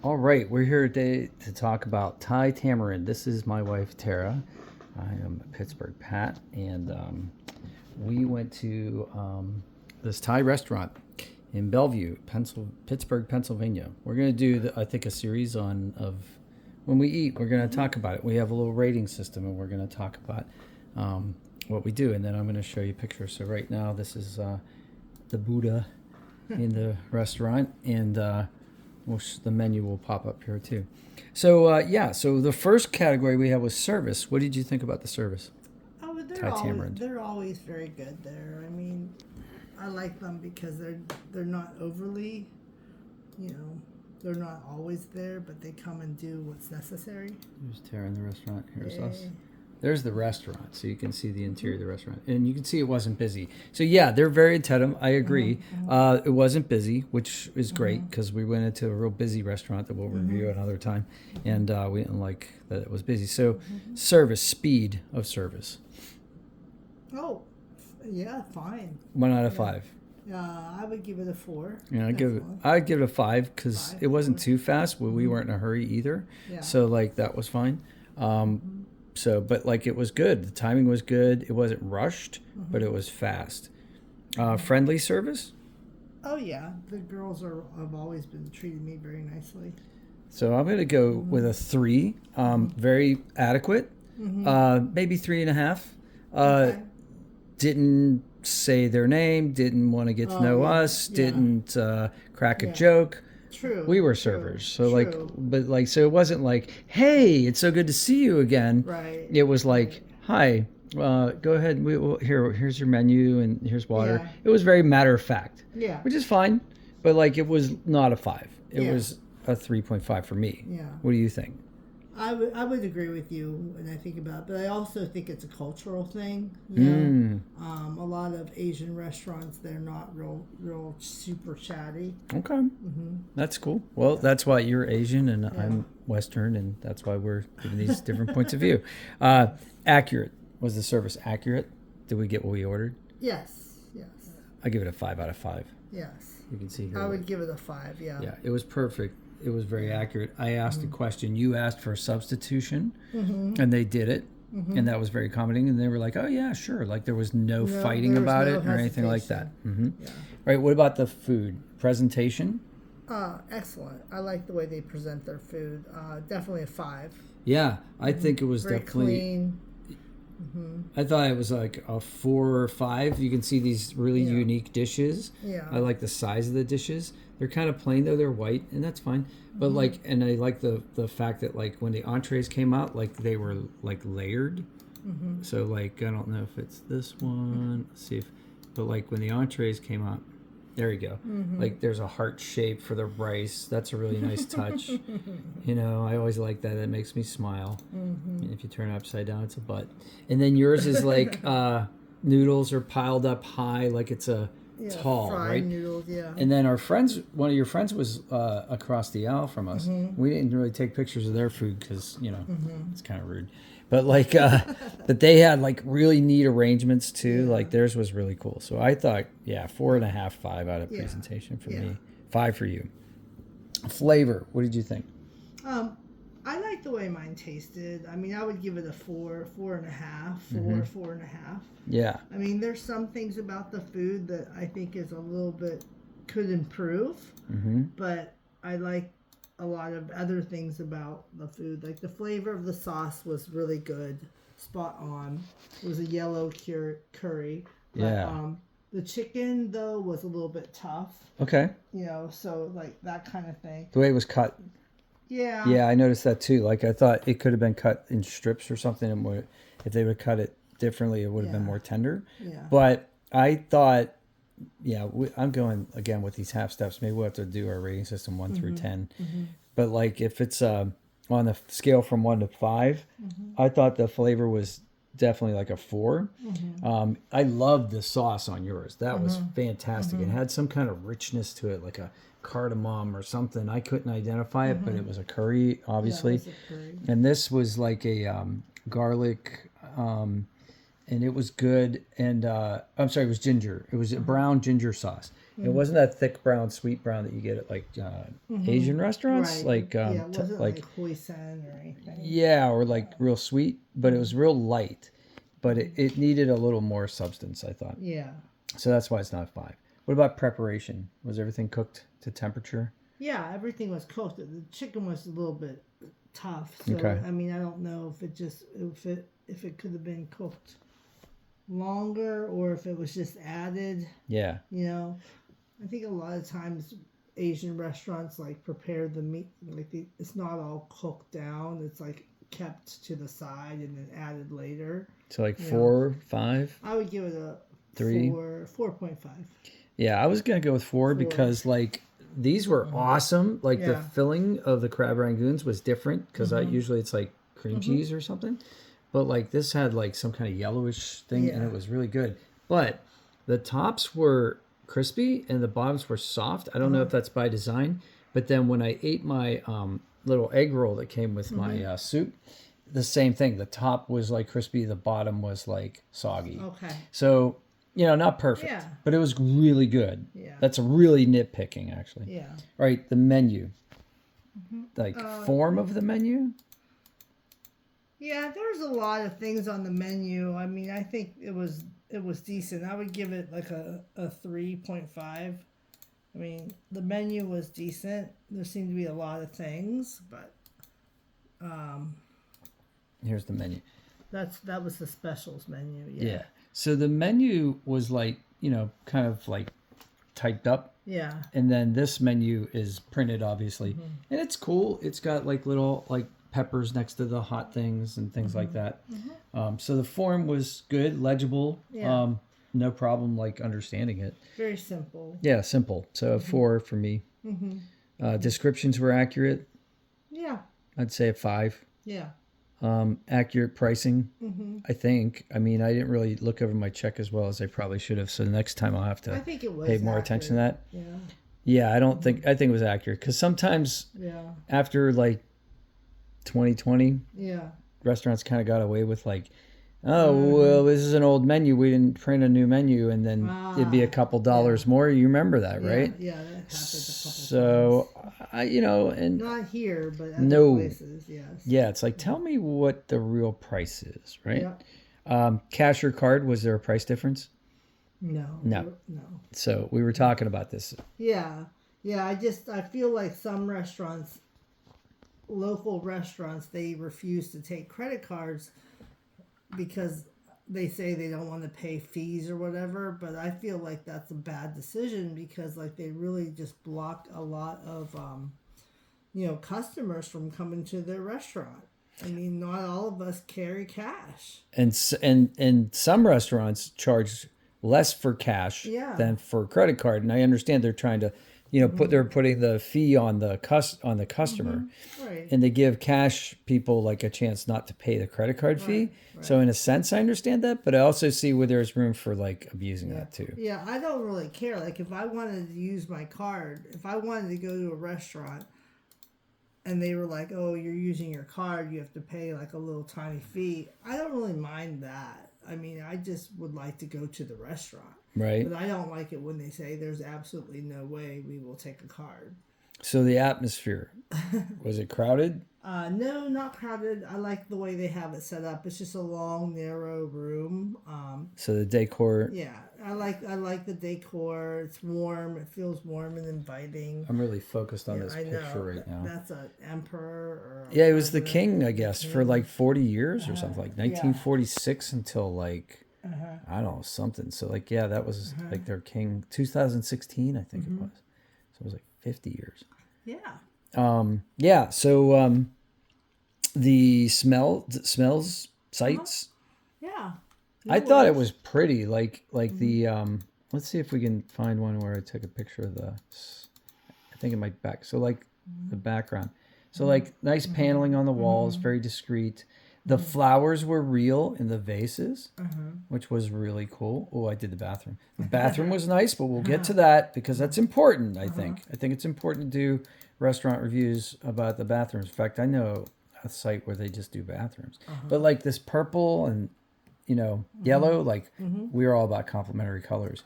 All right, we're here today to talk about Thai Tamarind. This is my wife Tara. I am Pittsburgh Pat, and we went to this Thai restaurant in Bellevue, Pittsburgh, Pennsylvania. We're going to do, I think, a series of when we eat. We're going to talk about it. We have a little rating system, and we're going to talk about what we do, and then I'm going to show you pictures. So right now, this is the Buddha in the restaurant, and the menu will pop up here too. So so the first category we had was service. What did you think about the service? Oh, but Tamarind. they're always very good there. I mean, I like them because they're not overly, they're not always there, but they come and do what's necessary. There's Tara in the restaurant. Here's us. There's the restaurant, so you can see the interior of the restaurant, and you can see it wasn't busy. So yeah, they're very attentive. I agree. It wasn't busy, which is great because we went into a real busy restaurant that we'll review another time, and we didn't like that it was busy. So service, speed of service. Oh, yeah, fine. 1 out of 5. I would give it a 4. Yeah, I'd give it a 5 because it wasn't too fast, but we weren't in a hurry either. Yeah. So that was fine. But it was good. The timing was good. It wasn't rushed, but it was fast. Friendly service. Oh yeah, the girls have always been treating me very nicely. So I'm going to go with a 3. Very adequate. Maybe 3.5. Okay. Didn't say their name. Didn't want to get to know us. Yeah. Didn't crack a joke. True. We were servers, so so it wasn't like, "Hey, it's so good to see you again." Right. It was like, "Hi, go ahead. Here's your menu, and here's water." Yeah. It was very matter of fact. Yeah. Which is fine, but it was not a 5. It Yeah. was a 3.5 for me. Yeah. What do you think? I would agree with you when I think about it, but I also think it's a cultural thing. A lot of Asian restaurants, they're not real super chatty. Okay, that's cool. Well, that's why you're Asian and I'm Western, and that's why we're giving these different points of view. Accurate. Was the service accurate? Did we get what we ordered? Yes. I give it a 5 out of 5. Yes. You can see here. I would give it a 5. Yeah. Yeah, it was perfect. It was very accurate. I asked a question. You asked for a substitution, and they did it, and that was very accommodating. And they were like, "Oh yeah, sure." There was no fighting about it or anything like that. Yeah. Right. What about the food presentation? Excellent. I like the way they present their food. Definitely a 5. Yeah, I think it was very definitely clean. I thought it was like a 4 or 5. You can see these really unique dishes. Yeah. I like the size of the dishes. They're kind of plain though, they're white, and that's fine. But and I like the fact that when the entrees came out, they were layered. So I don't know if it's this one. Let's see but when the entrees came out, there you go. There's a heart shape for the rice. That's a really nice touch. I always like that. That makes me smile. And if you turn it upside down, it's a butt. And then yours is noodles are piled up high, it's a tall, fried right? noodles, yeah. And then one of your friends was across the aisle from us. We didn't really take pictures of their food because it's kind of rude. But but they had really neat arrangements too. Theirs was really cool. So I thought 4.5, 5 out of presentation for me, 5 for you. Flavor, what did you think? I like the way mine tasted. I mean, I would give it a 4, 4.5, 4.5. Yeah. I mean, there's some things about the food that I think is a little bit could improve, but I like a lot of other things about the food. The flavor of the sauce was really good, spot on. It was a yellow curry. But, the chicken though was a little bit tough. Okay. So that kind of thing. The way it was cut. Yeah. Yeah, I noticed that too. I thought it could have been cut in strips or something, and if they would cut it differently, it would have been more tender. Yeah. But I thought, I'm going again with these half steps. Maybe we'll have to do our rating system 1 through 10. But if it's on the scale from 1 to 5, I thought the flavor was definitely a 4. I loved the sauce on yours. That was fantastic. It had some kind of richness to it, like a cardamom or something. I couldn't identify it, but it was a curry, obviously. Yeah, it was a curry. And this was a garlic and it was good. And I'm sorry, it was ginger. It was a brown ginger sauce. It wasn't that thick brown, sweet brown that you get at like Asian restaurants, Right. like Yeah, it wasn't like hoisin or anything. yeah, or like real sweet, but it was real light. But it needed a little more substance, I thought. Yeah. So that's why it's not 5. What about preparation? Was everything cooked to temperature? Yeah, everything was cooked. The chicken was a little bit tough. So Okay. I mean, I don't know if it could have been cooked longer or if it was just added. Yeah. You know, I think a lot of times Asian restaurants like prepare the meat like it's not all cooked down. It's like kept to the side and then added later. So like 4, 5? I would give it a 3, 4.5. Yeah, I was gonna go with 4 because like these were awesome. Like the filling of the crab rangoons was different because usually it's like cream cheese or something, but like this had like some kind of yellowish thing and it was really good. But the tops were crispy and the bottoms were soft. I don't know if that's by design, but then when I ate my little egg roll that came with my soup, the same thing. The top was like crispy, the bottom was like soggy. Okay. So not perfect, but it was really good. Yeah. That's really nitpicking, actually. Yeah. All right, the menu. Like form of the menu? Yeah, there's a lot of things on the menu. I mean, I think it was decent. I would give it like a 3.5. I mean, the menu was decent. There seemed to be a lot of things, but Here's the menu. that was the specials menu. Yeah. So the menu was like, kind of like typed up. Yeah. And then this menu is printed, obviously. And it's cool. It's got like little like peppers next to the hot things and things like that. So the form was good, legible. Yeah. No problem like understanding it. Very simple. Yeah, simple. So 4 for me. Descriptions were accurate. Yeah. I'd say a 5. Yeah. Accurate pricing, I think. I mean, I didn't really look over my check as well as I probably should have. So the next time I'll have I to think it was pay more accurate. attention to that. Yeah. Yeah, I think it was accurate because sometimes after like 2020, restaurants kind of got away with like, oh, well, this is an old menu. We didn't print a new menu, and then it'd be a couple dollars more. You remember that, right? Yeah, that happened a couple So, and not here, but other places, yes. Yeah, it's like, tell me what the real price is, right? Yeah. Cash or card, was there a price difference? No. So we were talking about this. Yeah. I feel like some restaurants, local restaurants, they refuse to take credit cards because they say they don't want to pay fees or whatever, but I feel like that's a bad decision because like they really just block a lot of customers from coming to their restaurant. I mean, not all of us carry cash. And some restaurants charge less for cash than for credit card, and I understand they're trying to they're putting the fee on the customer, right? And they give cash people like a chance not to pay the credit card fee. Right. So in a sense, I understand that, but I also see where there's room for like abusing that too. Yeah, I don't really care. Like if I wanted to use my card, if I wanted to go to a restaurant, and they were like, "Oh, you're using your card, you have to pay like a little tiny fee." I don't really mind that. I mean, I just would like to go to the restaurant. Right. But I don't like it when they say there's absolutely no way we will take a card. So the atmosphere, was it crowded? No, not crowded. I like the way they have it set up. It's just a long, narrow room. So the decor. Yeah, I like the decor. It's warm. It feels warm and inviting. I'm really focused on this picture right now. That's an emperor. Yeah, it was the king, I guess, for like 40 years or something, like 1946 until like, I don't know, something. So like, yeah, that was like their king, 2016, I think it was. So it was like 50 years. Yeah. So the smells, sights. Yeah. I thought it was pretty. Like the let's see if we can find one where I took a picture of I think it might back. So like the background. So like nice paneling on the walls, very discreet. The flowers were real in the vases, which was really cool. Oh, I did the bathroom. The bathroom was nice, but we'll get to that because that's important, I think. I think it's important to do restaurant reviews about the bathrooms. In fact, I know a site where they just do bathrooms. But like this purple and yellow. Like we're all about complementary colors.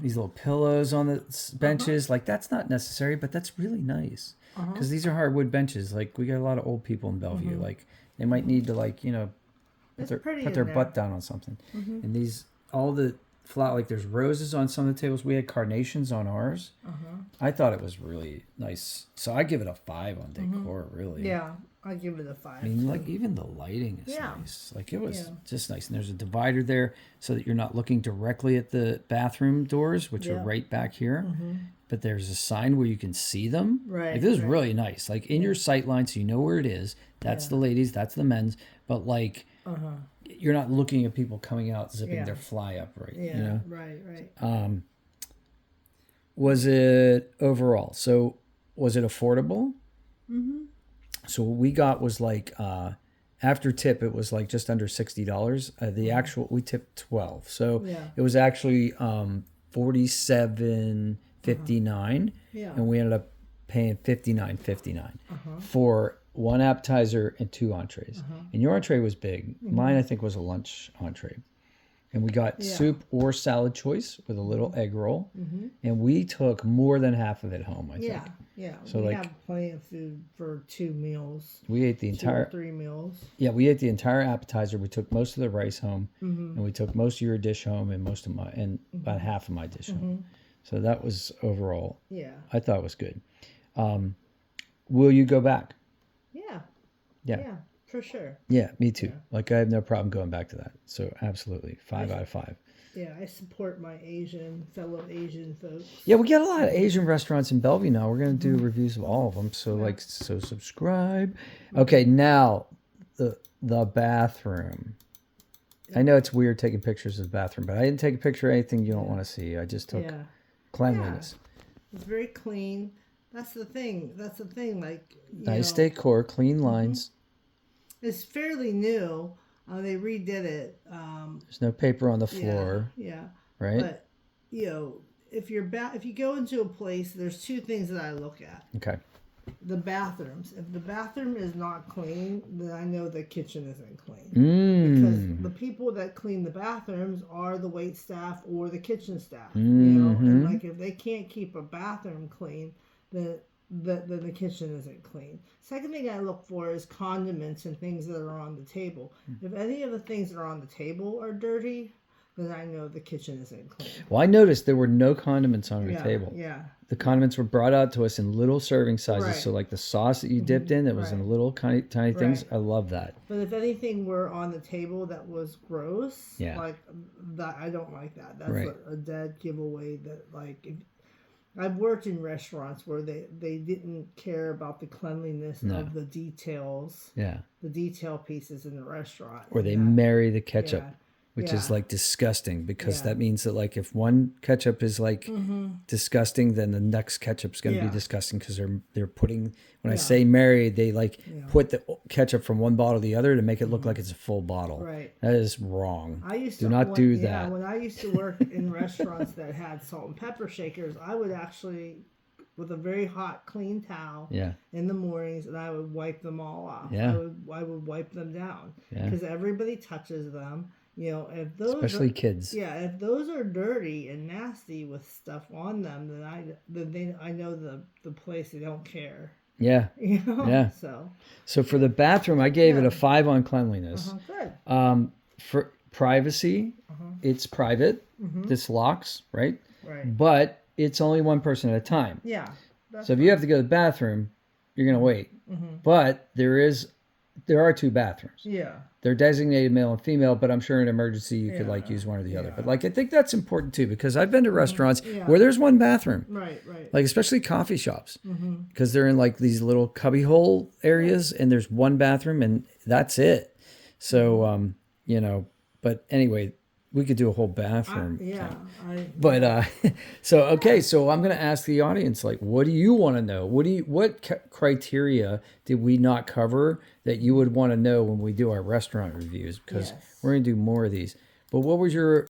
These little pillows on the benches, like that's not necessary, but that's really nice because these are hardwood benches. Like we got a lot of old people in Bellevue. Like they might need to put their butt down on something. And these all the like there's roses on some of the tables. We had carnations on ours. I thought it was really nice, so I give it a 5 on decor. Really, Yeah, I give it a 5. I mean, like even the lighting is nice. Like it was just nice. And there's a divider there so that you're not looking directly at the bathroom doors, which are right back here. But there's a sign where you can see them. Right. Like, this is really nice. Like in your sight line, so you know where it is. That's the ladies. That's the men's. But like, you're not looking at people coming out zipping their fly up, right? Yeah. You know? Right. Was it overall? So was it affordable? So what we got was like after tip, it was like just under $60. The actual we tipped 12, so it was actually $47.59, and we ended up paying $59.59 for one appetizer and 2 entrees. And your entree was big. Mine, I think, was a lunch entree. And we got soup or salad choice with a little egg roll. And we took more than half of it home, I think. Yeah. So we like, have plenty of food for 2 meals. We ate the 2 or 3 meals. Yeah, we ate the entire appetizer. We took most of the rice home, and we took most of your dish home, and about half of my dish home. So that was overall. Yeah. I thought it was good. Will you go back? Yeah, for sure. Yeah, me too. Like I have no problem going back to that. So absolutely, 5 out of 5. Yeah, I support my fellow Asian folks. Yeah, we got a lot of Asian restaurants in Bellevue now. We're going to do reviews of all of them. So so subscribe. Okay, now the bathroom. I know it's weird taking pictures of the bathroom, but I didn't take a picture of anything you don't want to see. I just took cleanliness. It's very clean. That's the thing. Like Nice decor, clean lines. It's fairly new. They redid it. There's no paper on the floor. Yeah. Right. But if you go into a place, there's 2 things that I look at. Okay. The bathrooms. If the bathroom is not clean, then I know the kitchen isn't clean. Because the people that clean the bathrooms are the wait staff or the kitchen staff. And like if they can't keep a bathroom clean, then the kitchen isn't clean. Second thing I look for is condiments and things that are on the table. If any of the things that are on the table are dirty, then I know the kitchen isn't clean. Well, I noticed there were no condiments on our table. Yeah. The condiments were brought out to us in little serving sizes. Right. So like the sauce that you dipped in, it was in little tiny things. I love that. But if anything were on the table that was gross, like that, I don't like that. That's a dead giveaway. That like I've worked in restaurants where they didn't care about the cleanliness of the details. Yeah. The detail pieces in the restaurant. Or they marry the ketchup. Which is like disgusting because that means that like if one ketchup is like disgusting, then the next ketchup's going to be disgusting because they're putting, when I say marry, they like put the ketchup from one bottle to the other to make it look like it's a full bottle. Right. That is wrong. Do not do that. When I used to work in restaurants that had salt and pepper shakers, I would actually, with a very hot, clean towel in the mornings, and I would wipe them all off. I would wipe them down because everybody touches them. If those especially kids. Yeah, if those are dirty and nasty with stuff on them, then I know the place, they don't care. Yeah. Yeah. So for the bathroom, I gave it a 5 on cleanliness. Good. For privacy, it's private. This locks, right? Right. But it's only one person at a time. Yeah. So if you have to go to the bathroom, you're gonna wait. But there are 2 bathrooms. Yeah. They're designated male and female, but I'm sure in an emergency you could like use one or the other. But like I think that's important too because I've been to restaurants where there's one bathroom. Right. Like especially coffee shops because they're in like these little cubbyhole areas and there's one bathroom and that's it. So but anyway, we could do a whole bathroom. So I'm going to ask the audience, like, what do you want to know? What criteria did we not cover that you would want to know when we do our restaurant reviews? Because we're going to do more of these. But what was your